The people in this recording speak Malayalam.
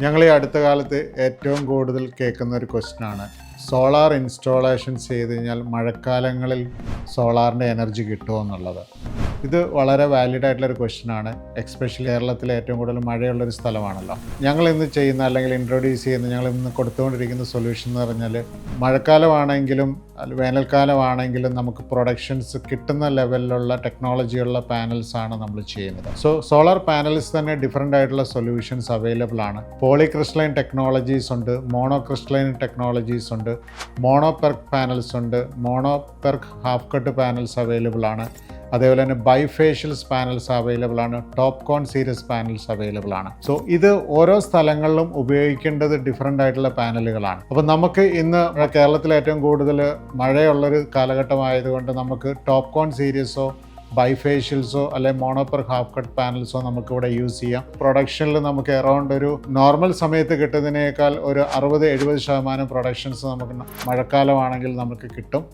ഞങ്ങൾ ഈ അടുത്ത കാലത്ത് ഏറ്റവും കൂടുതൽ കേൾക്കുന്ന ഒരു ക്വസ്റ്റ്യനാണ്, സോളാർ ഇൻസ്റ്റാളേഷൻ ചെയ്ത് കഴിഞ്ഞാൽ മഴക്കാലങ്ങളിൽ സോളാറിൻ്റെ എനർജി കിട്ടുമോ എന്നുള്ളത്. ഇത് വളരെ വാലിഡ് ആയിട്ടുള്ളൊരു ക്വസ്റ്റ്യനാണ്. എക്സ്പെഷ്യലി കേരളത്തിലെ ഏറ്റവും കൂടുതൽ മഴയുള്ളൊരു സ്ഥലമാണല്ലോ. ഞങ്ങൾ ഇന്ന് ചെയ്യുന്ന അല്ലെങ്കിൽ ഇൻട്രൊഡ്യൂസ് ചെയ്യുന്ന ഞങ്ങൾ ഇന്ന് കൊടുത്തുകൊണ്ടിരിക്കുന്ന സൊല്യൂഷൻ എന്ന് പറഞ്ഞാൽ, മഴക്കാലമാണെങ്കിലും വേനൽക്കാലമാണെങ്കിലും നമുക്ക് പ്രൊഡക്ഷൻസ് കിട്ടുന്ന ലെവലിലുള്ള ടെക്നോളജിയുള്ള പാനൽസാണ് നമ്മൾ ചെയ്യുന്നത്. സോളാർ പാനൽസ് തന്നെ ഡിഫറെൻ്റ് ആയിട്ടുള്ള സൊല്യൂഷൻസ് അവൈലബിൾ ആണ്. പോളിക്രിസ്റ്റലൈൻ ടെക്നോളജീസ് ഉണ്ട്, മോണോക്രിസ്റ്റലൈൻ ടെക്നോളജീസ് ഉണ്ട്, മോണോപെർക്ക് പാനൽസ് ഉണ്ട്, മോണോപെർക്ക് ഹാഫ് കട്ട് പാനൽസ് അവൈലബിൾ ആണ്. അതേപോലെ തന്നെ ബൈഫേഷ്യൽസ് പാനൽസ് അവൈലബിൾ ആണ്, ടോപ്പ് കോൺ സീരീസ് പാനൽസ് അവൈലബിൾ ആണ്. സോ ഇത് ഓരോ സ്ഥലങ്ങളിലും ഉപയോഗിക്കേണ്ടത് ഡിഫറെൻ്റ് ആയിട്ടുള്ള പാനലുകളാണ്. അപ്പോൾ നമുക്ക് ഇന്ന് കേരളത്തിൽ ഏറ്റവും കൂടുതൽ മഴയുള്ളൊരു കാലഘട്ടമായതുകൊണ്ട് നമുക്ക് ടോപ്പ് കോൺ സീരീസോ ബൈഫേഷ്യൽസോ അല്ലെങ്കിൽ മോണോപെർക്ക് ഹാഫ് കട്ട് പാനൽസോ നമുക്കിവിടെ യൂസ് ചെയ്യാം. പ്രൊഡക്ഷനിൽ നമുക്ക് അറൗണ്ട് ഒരു നോർമൽ സമയത്ത് കിട്ടുന്നതിനേക്കാൾ ഒരു 60-70% പ്രൊഡക്ഷൻസ് നമുക്ക് മഴക്കാലമാണെങ്കിൽ നമുക്ക് കിട്ടും.